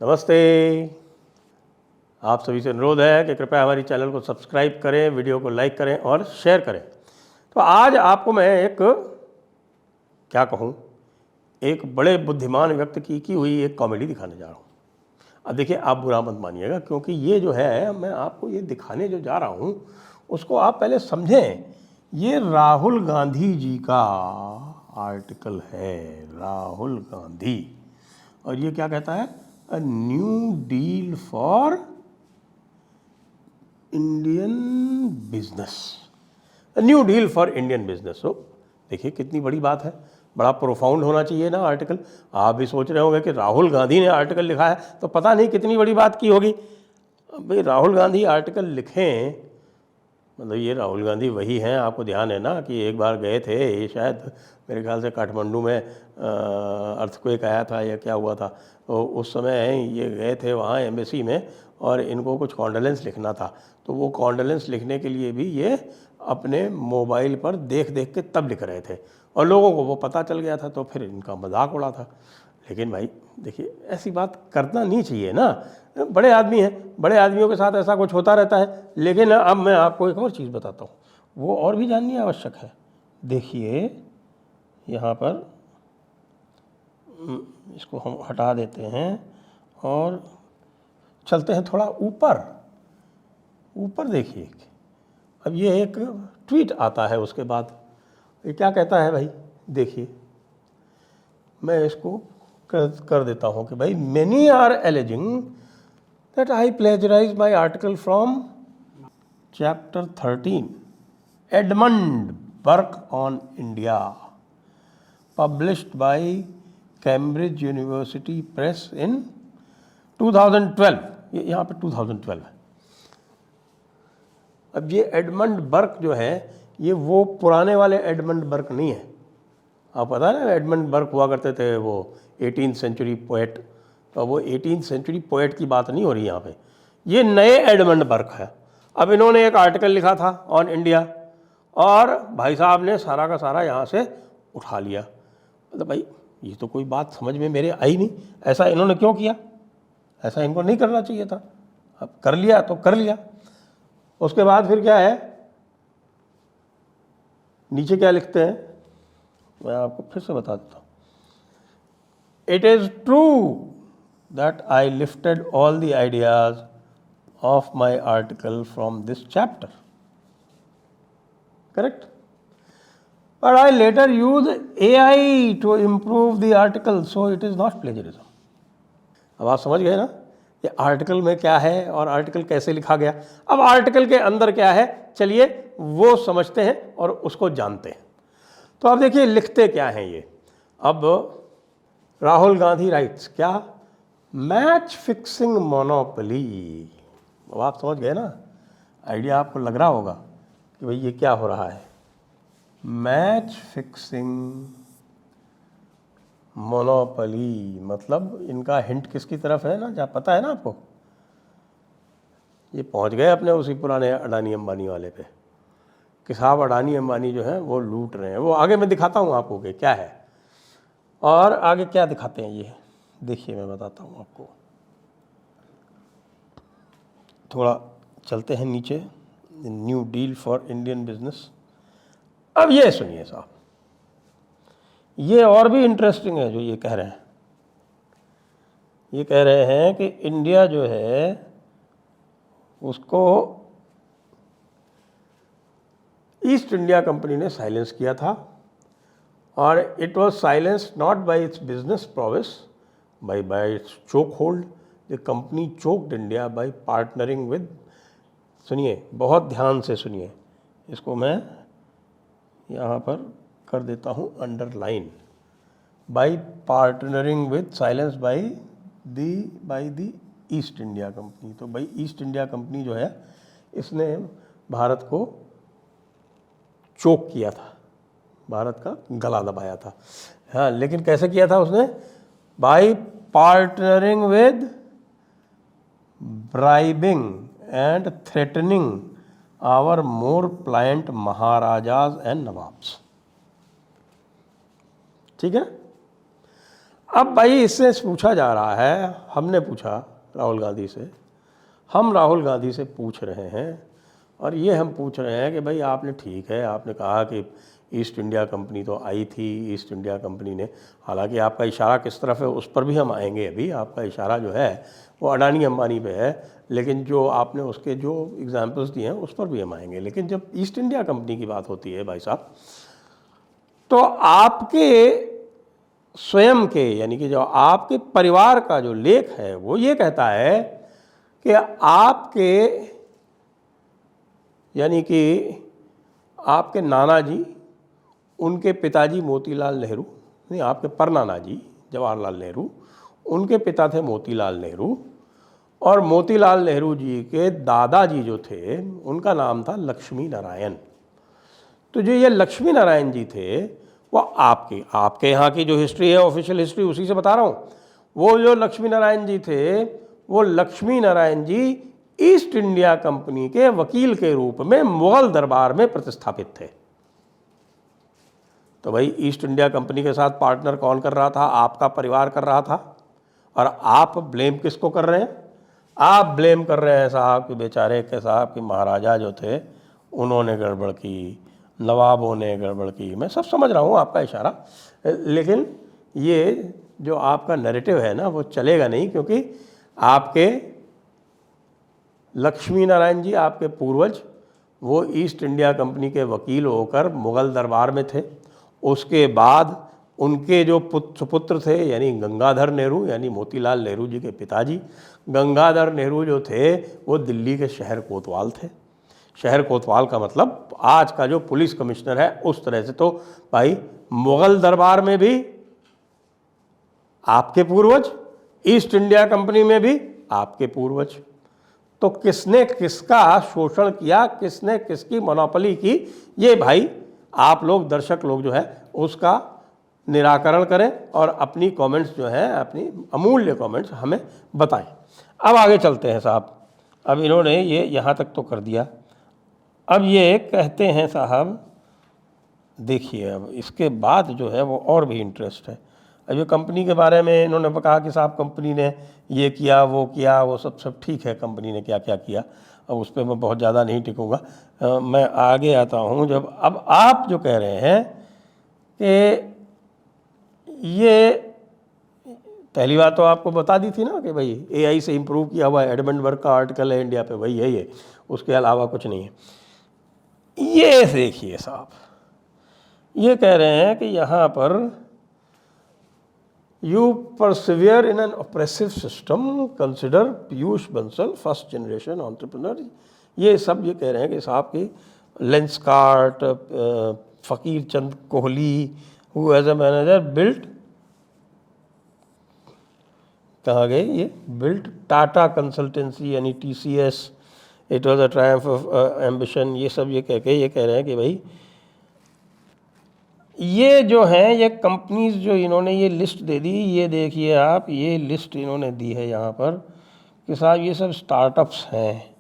नमस्ते। आप सभी से अनुरोध है कि कृपया हमारी चैनल को सब्सक्राइब करें, वीडियो को लाइक करें और शेयर करें। तो आज आपको मैं एक क्या कहूँ, एक बड़े बुद्धिमान व्यक्ति की हुई एक कॉमेडी दिखाने जा रहा हूँ। अब देखिए, आप बुरा मत मानिएगा, क्योंकि ये जो है मैं आपको ये दिखाने जो जा रहा हूँ उसको आप पहले समझें। ये राहुल गांधी जी का आर्टिकल है, राहुल गांधी। और ये क्या कहता है? A new deal for Indian business, a new deal for Indian business. हो देखिए कितनी बड़ी बात है, बड़ा प्रोफाउंड होना चाहिए ना आर्टिकल। आप भी सोच रहे होंगे कि राहुल गांधी ने आर्टिकल लिखा है तो पता नहीं कितनी बड़ी बात की होगी। भाई राहुल गांधी आर्टिकल लिखें, मतलब ये राहुल गांधी वही हैं। आपको ध्यान है ना कि एक बार गए थे, ये शायद मेरे ख्याल से काठमांडू में अर्थक्वेक आया था या क्या हुआ था, तो उस समय ये गए थे वहाँ एम्बेसी में और इनको कुछ कॉन्डोलेंस लिखना था। तो वो कॉन्डोलेंस लिखने के लिए भी ये अपने मोबाइल पर देख देख के तब लिख रहे थे और लोगों को वो पता चल गया था, तो फिर इनका मजाक उड़ा था। लेकिन भाई देखिए, ऐसी बात करना नहीं चाहिए ना। बड़े आदमी हैं, बड़े आदमियों के साथ ऐसा कुछ होता रहता है। लेकिन अब मैं आपको एक और चीज़ बताता हूँ, वो और भी जाननी आवश्यक है। देखिए यहाँ पर इसको हम हटा देते हैं और चलते हैं थोड़ा ऊपर। ऊपर देखिए, अब ये एक ट्वीट आता है उसके बाद। ये क्या कहता है भाई? देखिए, मैं इसको कर देता हूँ कि भाई many are alleging that I plagiarise my article from chapter 13 Edmund Burke on India published by Cambridge University Press in 2012। ये यहाँ पे 2012 है। अब ये एडमंड बर्क जो है, ये वो पुराने वाले एडमंड बर्क नहीं है। आप पता है ना, एडमंड बर्क हुआ करते थे वो 18th सेंचुरी पोएट। तो वो 18th सेंचुरी पोएट की बात नहीं हो रही यहाँ पे, ये नए एडमंड बर्क है। अब इन्होंने एक आर्टिकल लिखा था ऑन इंडिया और भाई साहब ने सारा का सारा यहाँ से उठा लिया। मतलब भाई ये तो कोई बात समझ में मेरे आई नहीं। ऐसा इन्होंने क्यों किया? ऐसा इनको नहीं करना चाहिए था। अब कर लिया तो कर लिया। उसके बाद फिर क्या है, नीचे क्या लिखते हैं मैं आपको फिर से बता देता हूँ। It is true that I lifted all the ideas of my article from this chapter, correct, but I later use AI to improve the article, so it is not plagiarism. अब आप समझ गए ना ये आर्टिकल में क्या है और आर्टिकल कैसे लिखा गया। अब आर्टिकल के अंदर क्या है, चलिए वो समझते हैं और उसको जानते हैं। तो अब देखिए लिखते क्या हैं ये। अब राहुल गांधी राइट्स क्या, मैच फिक्सिंग मोनोपोली। अब आप समझ गए ना, आइडिया आपको लग रहा होगा कि भाई ये क्या हो रहा है। मैच फिक्सिंग मोनोपोली मतलब इनका हिंट किसकी तरफ है ना, जहाँ पता है ना आपको। ये पहुंच गए अपने उसी पुराने अडानी अंबानी वाले पे कि साहब अडानी अंबानी जो है वो लूट रहे हैं। वो आगे मैं दिखाता हूँ आपको कि क्या है और आगे क्या दिखाते हैं। ये देखिए मैं बताता हूँ आपको। थोड़ा चलते हैं नीचे, new deal for Indian business. अब ये सुनिए साहब, ये और भी इंटरेस्टिंग है जो ये कह रहे हैं। ये कह रहे हैं कि इंडिया जो है उसको ईस्ट इंडिया कंपनी ने साइलेंस किया था और it was silenced not by its business prowess by its chokehold. The company choked India by partnering with, सुनिए बहुत ध्यान से सुनिए, इसको मैं यहाँ पर कर देता हूँ underline, by partnering with silence by the East India company. तो भाई ईस्ट इंडिया कंपनी जो है इसने भारत को चोक किया था, भारत का गला दबाया था। हाँ, लेकिन कैसे किया था उसने? By partnering with, bribing and threatening our more pliant maharajas and nawabs. ठीक है। अब भाई इससे पूछा जा रहा है, हमने पूछा राहुल गांधी से, हम राहुल गांधी से पूछ रहे हैं, और ये हम पूछ रहे हैं कि भाई आपने ठीक है, आपने कहा कि ईस्ट इंडिया कंपनी तो आई थी, ईस्ट इंडिया कंपनी ने, हालांकि आपका इशारा किस तरफ है उस पर भी हम आएंगे, अभी आपका इशारा जो है वो अडानी अंबानी पे है, लेकिन जो आपने उसके जो एग्जांपल्स दिए हैं उस पर भी हम आएंगे। लेकिन जब ईस्ट इंडिया कंपनी की बात होती है भाई साहब, तो आपके स्वयं के यानी कि जो आपके परिवार का जो लेख है वो ये कहता है कि आपके यानी कि आपके नाना जी, उनके पिताजी मोतीलाल नेहरू, नहीं आपके परनाना जी जवाहरलाल नेहरू, उनके पिता थे मोतीलाल नेहरू, और मोतीलाल नेहरू जी के दादाजी जो थे उनका नाम था लक्ष्मी नारायण। तो जो ये लक्ष्मी नारायण जी थे वो आपके यहाँ की जो हिस्ट्री है ऑफिशियल हिस्ट्री उसी से बता रहा हूँ, वो जो लक्ष्मी नारायण जी थे वो Lakshmi Narayan ji east India company के वकील के रूप में मुगल दरबार में प्रतिस्थापित थे। तो भाई ईस्ट इंडिया कंपनी के साथ पार्टनर कौन कर रहा था? आपका परिवार कर रहा था। और आप ब्लेम किसको कर रहे हैं? आप ब्लेम कर रहे हैं साहब कि बेचारे के साहब कि महाराजा जो थे उन्होंने गड़बड़ की, नवाबों ने गड़बड़ की। मैं सब समझ रहा हूँ आपका इशारा, लेकिन ये जो आपका नैरेटिव है ना वो चलेगा नहीं, क्योंकि आपके लक्ष्मी नारायण जी, आपके पूर्वज, वो ईस्ट इंडिया कंपनी के वकील होकर मुग़ल दरबार में थे। उसके बाद उनके जो पुत्र थे यानी गंगाधर नेहरू, यानी मोतीलाल नेहरू जी के पिताजी, गंगाधर नेहरू जो थे वो दिल्ली के शहर कोतवाल थे। शहर कोतवाल का मतलब आज का जो पुलिस कमिश्नर है उस तरह से। तो भाई मुग़ल दरबार में भी आपके पूर्वज, ईस्ट इंडिया कंपनी में भी आपके पूर्वज। तो किसने किसका शोषण किया, किसने किसकी मोनोपोली की, ये भाई आप लोग दर्शक लोग जो है उसका निराकरण करें और अपनी कमेंट्स जो हैं, अपनी अमूल्य कमेंट्स हमें बताएं। अब आगे चलते हैं साहब। अब इन्होंने ये यहाँ तक तो कर दिया। अब ये कहते हैं साहब, देखिए अब इसके बाद जो है वो और भी इंटरेस्ट है। अब ये कंपनी के बारे में इन्होंने कहा कि साहब कंपनी ने ये किया वो किया, वो सब ठीक है, कंपनी ने क्या क्या किया, अब उस पर मैं बहुत ज़्यादा नहीं टिकूँगा। मैं आगे आता हूँ। जब अब आप जो कह रहे हैं कि ये पहली बात तो आपको बता दी थी ना कि भाई एआई से इम्प्रूव किया हुआ एडमंडबर्ग का आर्टिकल है इंडिया पे, वही है ये, उसके अलावा कुछ नहीं है। ये देखिए साहब, ये कह रहे हैं कि यहाँ पर you persevere in an oppressive system, consider Piyush Bansal first generation entrepreneur. ये सब ये कह रहे हैं कि साहब की Lenskart, Faqir Chand Kohli who as a manager built, कहाँ गए ये, बिल्ट टाटा कंसल्टेंसी यानी TCS, it was a triumph of ambition. ये सब ये कह के ये कह रहे हैं कि भाई ये जो हैं ये कंपनीज जो इन्होंने ये लिस्ट दे दी, ये देखिए आप, ये लिस्ट इन्होंने दी है यहाँ पर कि साहब ये सब स्टार्टअप्स हैं,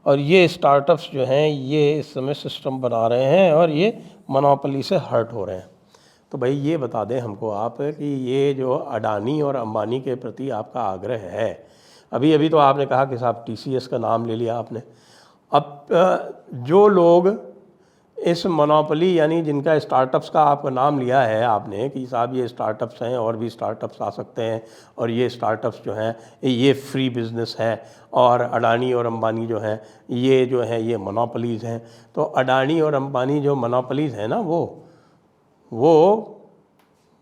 और ये स्टार्टअप्स जो हैं ये इस समय सिस्टम बना रहे हैं और ये मोनोपोली से हर्ट हो रहे हैं। तो भाई ये बता दें हमको आप कि ये जो अडानी और अंबानी के प्रति आपका आग्रह है, अभी अभी तो आपने कहा कि साहब TCS का नाम ले लिया आपने। अब जो लोग इस मोनोपोली यानी जिनका स्टार्टअप्स का आपका नाम लिया है आपने कि साहब ये स्टार्टअप्स हैं और भी स्टार्टअप्स आ सकते हैं, और ये स्टार्टअप्स जो हैं ये फ्री बिजनेस है, और अडानी और अंबानी जो हैं ये जो हैं ये मोनोपोलीज़ हैं। तो अडानी और अंबानी जो मोनोपोलीज़ हैं ना वो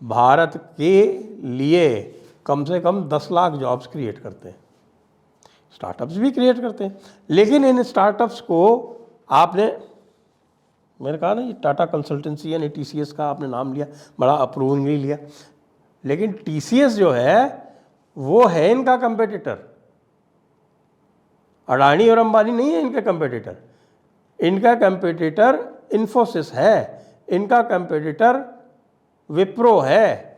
भारत के लिए कम से कम 10 लाख जॉब्स क्रिएट करते हैं, स्टार्टअप्स भी क्रिएट करते हैं। लेकिन इन स्टार्टअप्स को आपने, मैंने कहा ना ये टाटा कंसल्टेंसी यानी TCS का आपने नाम लिया, बड़ा अप्रूविंगली लिया, लेकिन TCS जो है वो है इनका कंपेटिटर, अडानी और अंबानी नहीं है इनके कंपेटिटर। इनका कंपेटिटर इन्फोसिस है, इनका कंपेटिटर विप्रो है,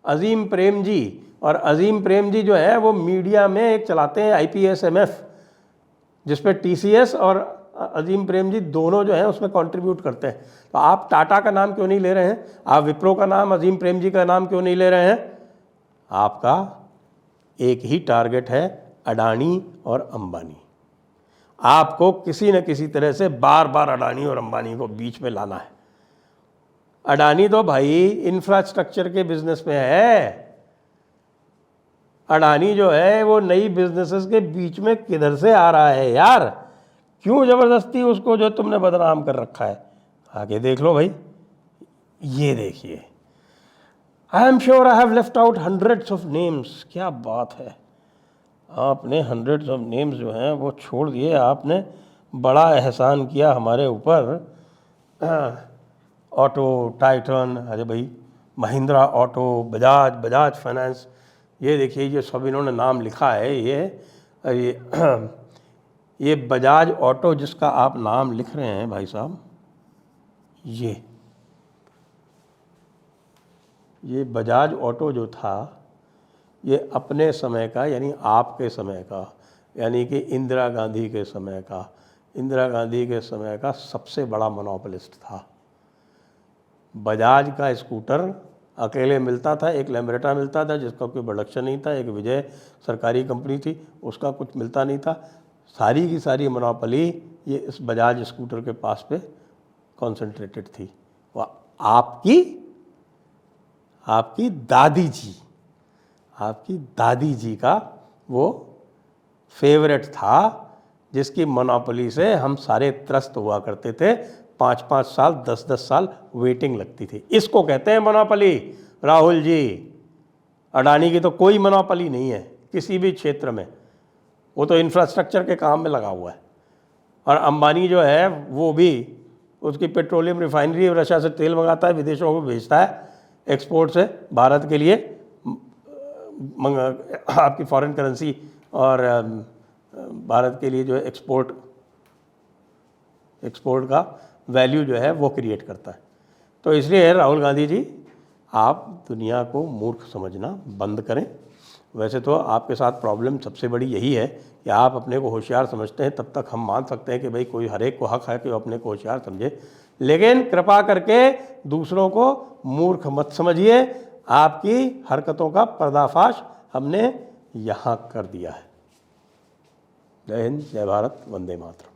अजीम प्रेमजी। और अजीम प्रेमजी जो है वो मीडिया में एक चलाते हैं IPSMF, जिस पे TCS और अजीम प्रेम जी दोनों जो हैं उसमें कंट्रीब्यूट करते हैं। तो आप टाटा का नाम क्यों नहीं ले रहे हैं, आप विप्रो का नाम, अजीम प्रेम जी का नाम क्यों नहीं ले रहे हैं? आपका एक ही टारगेट है, अडानी और अंबानी। आपको किसी न किसी तरह से बार बार अडानी और अंबानी को बीच में लाना है। अडानी तो भाई इंफ्रास्ट्रक्चर के बिजनेस में है, अडानी जो है वो नई बिजनेसेस के बीच में किधर से आ रहा है यार? क्यों जबरदस्ती उसको जो तुमने बदनाम कर रखा है? आगे देख लो भाई, ये देखिए, I am sure I have left out hundreds of names. क्या बात है, आपने हंड्रेड्स ऑफ नेम्स जो हैं वो छोड़ दिए। आपने बड़ा एहसान किया हमारे ऊपर। ऑटो, टाइटन, अरे भाई महिंद्रा ऑटो, बजाज फाइनेंस, ये देखिए ये सब इन्होंने नाम लिखा है। ये बजाज ऑटो जिसका आप नाम लिख रहे हैं भाई साहब, ये बजाज ऑटो जो था, ये अपने समय का, यानी आपके समय का, यानी कि इंदिरा गांधी के समय का सबसे बड़ा मोनोपोलिस्ट था। बजाज का स्कूटर अकेले मिलता था, एक लैम्ब्रेटा मिलता था जिसका कोई प्रोडक्शन नहीं था, एक विजय सरकारी कंपनी थी उसका कुछ मिलता नहीं था। सारी की सारी मोनोपोली ये इस बजाज स्कूटर के पास पे कॉन्सेंट्रेटेड थी। वह आपकी दादी जी का वो फेवरेट था, जिसकी मोनोपोली से हम सारे त्रस्त हुआ करते थे। 5-5 साल, 10-10 साल वेटिंग लगती थी। इसको कहते हैं मोनोपोली। राहुल जी, अडानी की तो कोई मोनोपोली नहीं है किसी भी क्षेत्र में, वो तो इंफ्रास्ट्रक्चर के काम में लगा हुआ है। और अंबानी जो है वो भी, उसकी पेट्रोलियम रिफाइनरी रशिया से तेल मंगाता है, विदेशों को भेजता है एक्सपोर्ट से भारत के लिए, आपकी फॉरेन करेंसी और भारत के लिए जो है एक्सपोर्ट का वैल्यू जो है वो क्रिएट करता है। तो इसलिए राहुल गांधी जी, आप दुनिया को मूर्ख समझना बंद करें। वैसे तो आपके साथ प्रॉब्लम सबसे बड़ी यही है कि आप अपने को होशियार समझते हैं। तब तक हम मान सकते हैं कि भाई कोई हर एक को हक है कि वो अपने को होशियार समझे, लेकिन कृपा करके दूसरों को मूर्ख मत समझिए। आपकी हरकतों का पर्दाफाश हमने यहाँ कर दिया है। जय हिंद, जय भारत, वंदे मातरम।